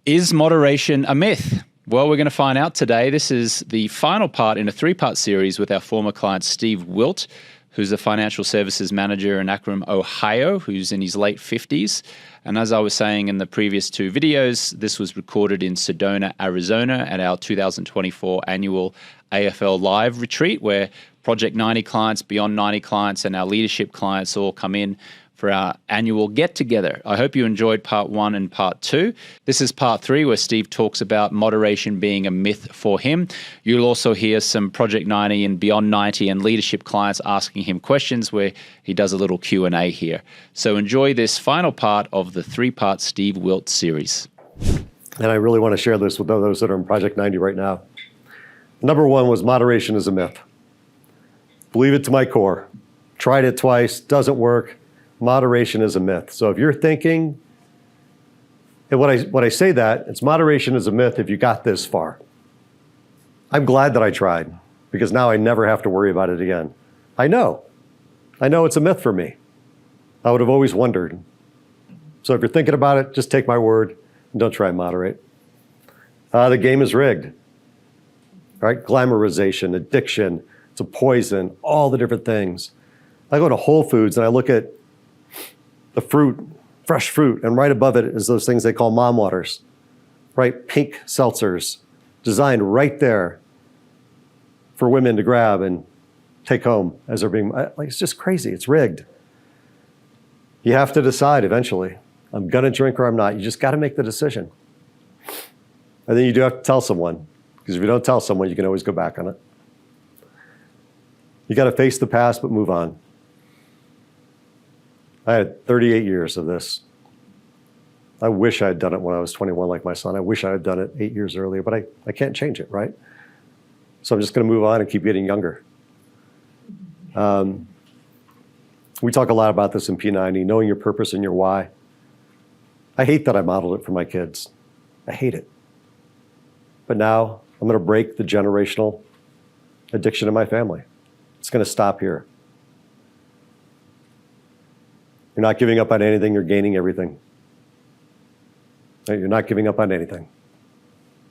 Is moderation a myth? Well, we're going to find out today. This is the final part in a three-part series with our former client, Steve Wilt, who's a financial services manager in Akron, Ohio, who's in his late 50s. And as I was saying in the previous two videos, this was recorded in Sedona, Arizona at our 2024 annual AFL Live retreat, where Project 90 clients, Beyond 90 clients, and our leadership clients all come in for our annual get-together. I hope you enjoyed part 1 and part 2. This is part 3, where Steve talks about moderation being a myth for him. You'll also hear some Project 90 and Beyond 90 and leadership clients asking him questions, where he does a little Q&A here. So enjoy this final part of the 3-part Steve Wilt series. And I really want to share this with those that are in Project 90 right now. Number 1 was moderation is a myth. Believe it to my core. Tried it twice, doesn't work. Moderation is a myth. So if you're thinking, and when I say that, it's moderation is a myth if you got this far. I'm glad that I tried, because now I never have to worry about it again. I know it's a myth for me. I would have always wondered. So if you're thinking about it, just take my word and don't try and moderate. The game is rigged. Right? Glamorization, addiction, it's a poison, all the different things. I go to Whole Foods and I look at the fruit, fresh fruit, and right above it is those things they call mom waters, right? Pink seltzers, designed right there for women to grab and take home as they're being, like, it's just crazy, it's rigged. You have to decide eventually, I'm gonna drink or I'm not. You just gotta make the decision. And then you do have to tell someone, because if you don't tell someone, you can always go back on it. You gotta face the past, but move on. I had 38 years of this. I wish I had done it when I was 21 like my son. I wish I had done it 8 years earlier, but I can't change it, right? So I'm just gonna move on and keep getting younger. We talk a lot about this in P90, knowing your purpose and your why. I hate that I modeled it for my kids. I hate it. But now I'm gonna break the generational addiction in my family. It's gonna stop here. You're not giving up on anything, you're gaining everything. You're not giving up on anything.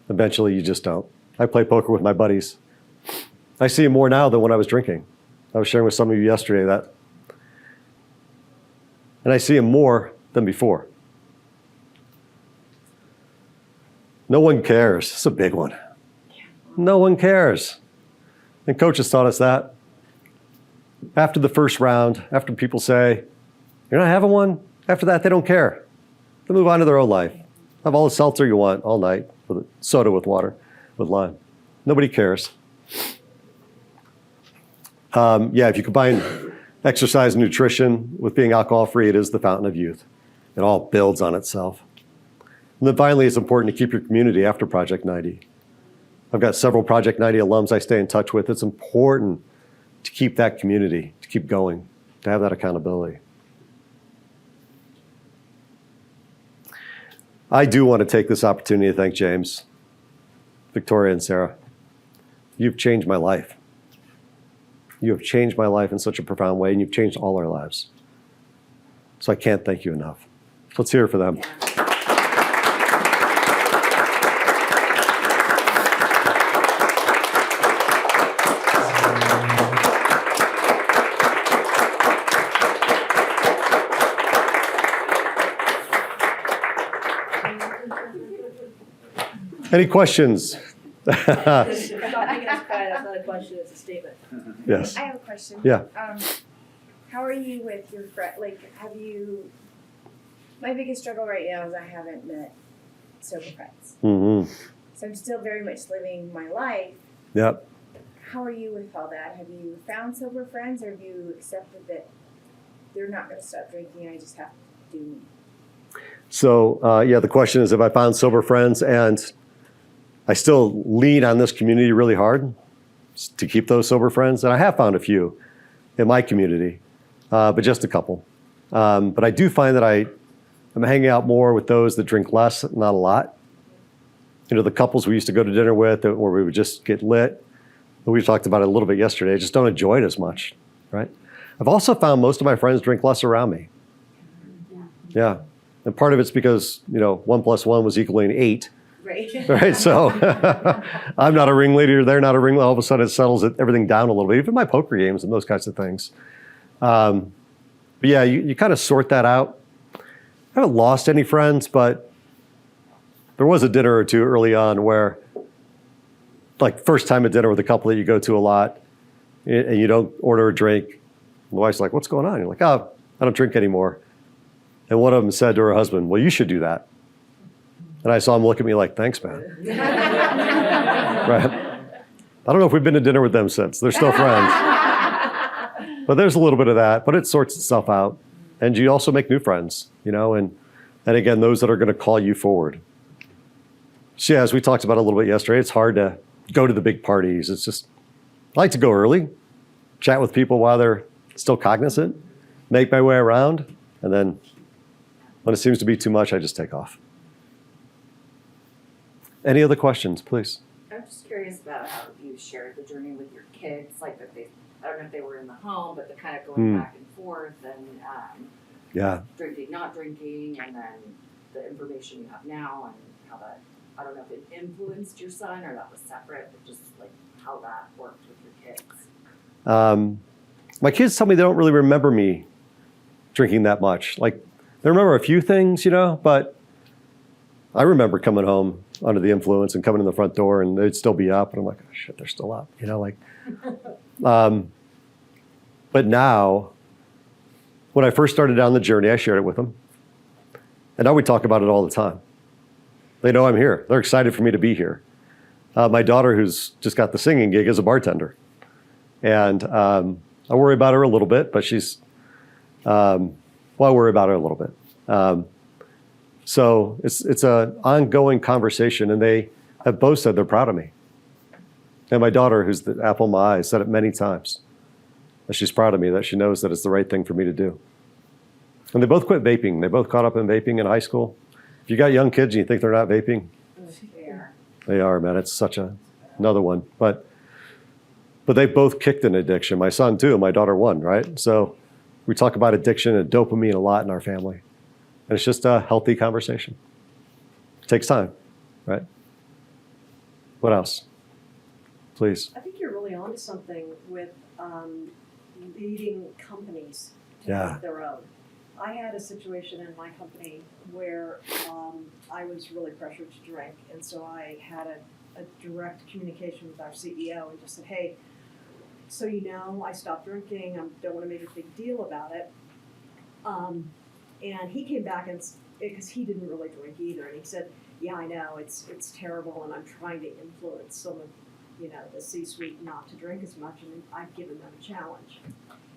Eventually, you just don't. I play poker with my buddies. I see them more now than when I was drinking. I was sharing with some of you yesterday that. And I see them more than before. No one cares. It's a big one. No one cares. And coaches taught us that. After the first round, after people say, you're not having one? After that, they don't care. They move on to their own life. Have all the seltzer you want all night, with soda with water, with lime. Nobody cares. If you combine exercise and nutrition with being alcohol-free, it is the fountain of youth. It all builds on itself. And then finally, it's important to keep your community after Project 90. I've got several Project 90 alums I stay in touch with. It's important to keep that community, to keep going, to have that accountability. I do want to take this opportunity to thank James, Victoria, and Sarah. You've changed my life. You have changed my life in such a profound way, and you've changed all our lives. So I can't thank you enough. Let's hear it for them. Any questions? That's not a question, it's a statement. Yes. I have a question. Yeah. How are you with your friend? Like, my biggest struggle right now is I haven't met sober friends. Mm-hmm. So I'm still very much living my life. Yep. How are you with all that? Have you found sober friends, or have you accepted that they're not going to stop drinking, I just have to do me? So, the question is, have I found sober friends? And I still lean on this community really hard to keep those sober friends. And I have found a few in my community, but just a couple. But I do find that I'm hanging out more with those that drink less, not a lot. You know, the couples we used to go to dinner with, where we would just get lit. We talked about it a little bit yesterday. I just don't enjoy it as much, right? I've also found most of my friends drink less around me. Yeah. And part of it's because, 1 + 1 was equaling 8. Right. Right. So I'm not a ringleader. They're not a ringleader. All of a sudden it settles everything down a little bit, even my poker games and those kinds of things. But yeah, you kind of sort that out. I haven't lost any friends, but there was a dinner or two early on where, like, first time at dinner with a couple that you go to a lot and you don't order a drink. The wife's like, what's going on? You're like, oh, I don't drink anymore. And one of them said to her husband, well, you should do that. And I saw him look at me like, thanks, man. Right? I don't know if we've been to dinner with them since. They're still friends. But there's a little bit of that, but it sorts itself out. And you also make new friends, and again, those that are going to call you forward. So yeah, as we talked about a little bit yesterday, it's hard to go to the big parties. It's just, I like to go early, chat with people while they're still cognizant, make my way around, and then when it seems to be too much, I just take off. Any other questions, please? I'm just curious about how you shared the journey with your kids, like that I don't know if they were in the home, but they're kind of going back and forth and Yeah. drinking, not drinking, and then the information you have now and how that, I don't know if it influenced your son or that was separate, but just like how that worked with your kids. My kids tell me they don't really remember me drinking that much. Like, they remember a few things, but I remember coming home under the influence and coming in the front door and they'd still be up. And I'm like, oh, shit, they're still up, But now, when I first started down the journey, I shared it with them. And now we talk about it all the time. They know I'm here. They're excited for me to be here. My daughter, who's just got the singing gig, is a bartender. And I worry about her a little bit, but she's, I worry about her a little bit. So it's an ongoing conversation, and they have both said they're proud of me. And my daughter, who's the apple of my eye, said it many times, that she's proud of me, that she knows that it's the right thing for me to do. And they both quit vaping. They both caught up in vaping in high school. If you got young kids and you think they're not vaping, they are, man. It's such another one. But they both kicked an addiction. My son too, and my daughter one, right? So we talk about addiction and dopamine a lot in our family. And it's just a healthy conversation. It takes time, right? What else? Please. I think you're really onto something with leading companies to Yeah. make their own. I had a situation in my company where I was really pressured to drink, and so I had a direct communication with our CEO and just said, hey, so I stopped drinking. I don't want to make a big deal about it. And he came back because he didn't really drink either, and he said, yeah, I know, it's terrible, and I'm trying to influence some of the C-suite not to drink as much, and I've given them a challenge.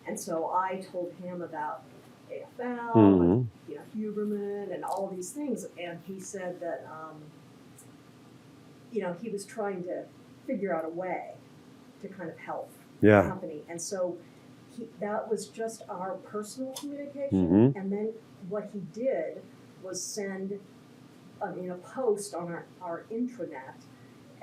And so I told him about AFL, and, Huberman, and all these things, and he said that, he was trying to figure out a way to kind of help the company. And so that was just our personal communication, and then what he did was send a post on our intranet,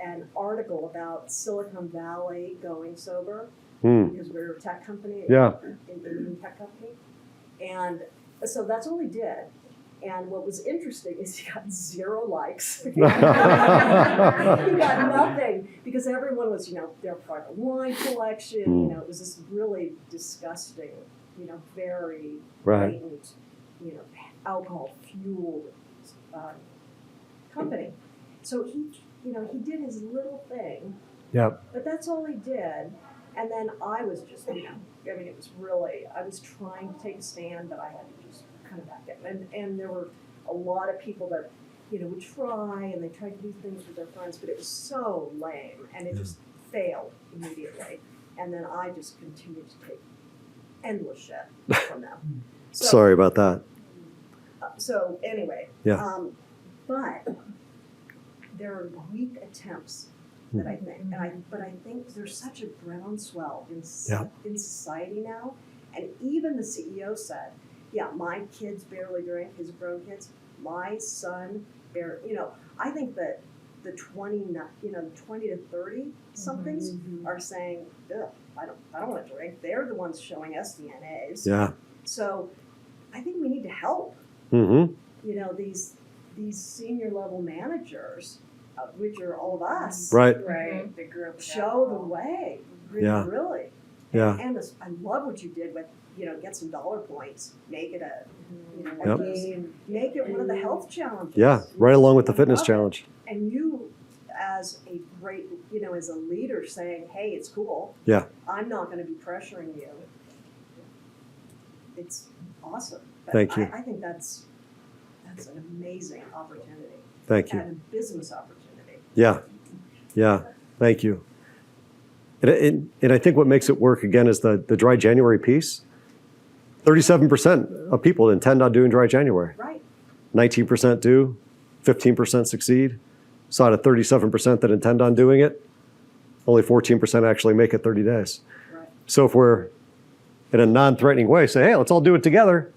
an article about Silicon Valley going sober, because we're a tech company, in tech company. And so that's all he did. And what was interesting is he got 0 likes. He got nothing because everyone was, their private wine collection. It was this really disgusting, very blatant, alcohol-fueled company. So he did his little thing. Yep. But that's all he did. And then I was just, it was really, I was trying to take a stand, but I had to just kind of back it. And there were a lot of people that, would try, and they tried to do things with their friends, but it was so lame, and it just failed immediately. And then I just continued to take endless shit from them. So, Sorry about that. So anyway, but there are weak attempts that I think, but I think there's such a groundswell in society now, and even the CEO said, yeah, my kids barely drink, his grown kids, my son barely, I think that the 20 to 30 somethings are saying, ugh, I don't want to drink. They're the ones showing us the NAs. Yeah. So I think we need to help. you know, these senior level managers, which are all of us. Right. Right, the group. Show the way, really, Yeah. really. Yeah. And this, I love what you did with, you know, get some dollar points, make it a, you know, Yep. a game, make it one of the health challenges. Yeah. Right along with the fitness I love it. challenge. And you, as a great, you know, as a leader saying, hey, it's cool. Yeah. I'm not gonna be pressuring you. It's awesome. But Thank you. I think that's an amazing opportunity. Thank you. And a business opportunity. Yeah. Yeah. Thank you. And I think what makes it work again is the dry January piece. 37% of people intend on doing dry January. Right. 19% do, 15% succeed. So out of 37% that intend on doing it, only 14% actually make it 30 days. Right. So if we're in a non-threatening way, say, hey, let's all do it together.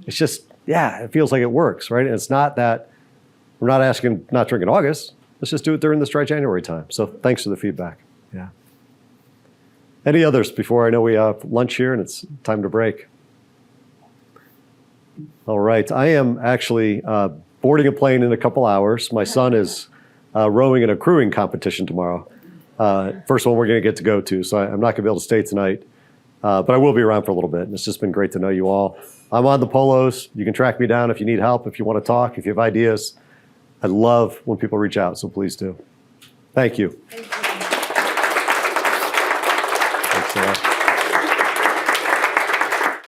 It's just, yeah, it feels like it works, right? And it's not that we're not asking not drink in August. Let's just do it during this dry January time. So thanks for the feedback. Yeah. Any others before I know we have lunch here and it's time to break? All right. I am actually boarding a plane in a couple hours. My son is rowing in a crewing competition tomorrow. First one we're going to get to go to. So I'm not going to be able to stay tonight. But I will be around for a little bit. And it's just been great to know you all. I'm on the polos. You can track me down if you need help, if you want to talk, if you have ideas. I love when people reach out. So please do. Thank you. Thank you.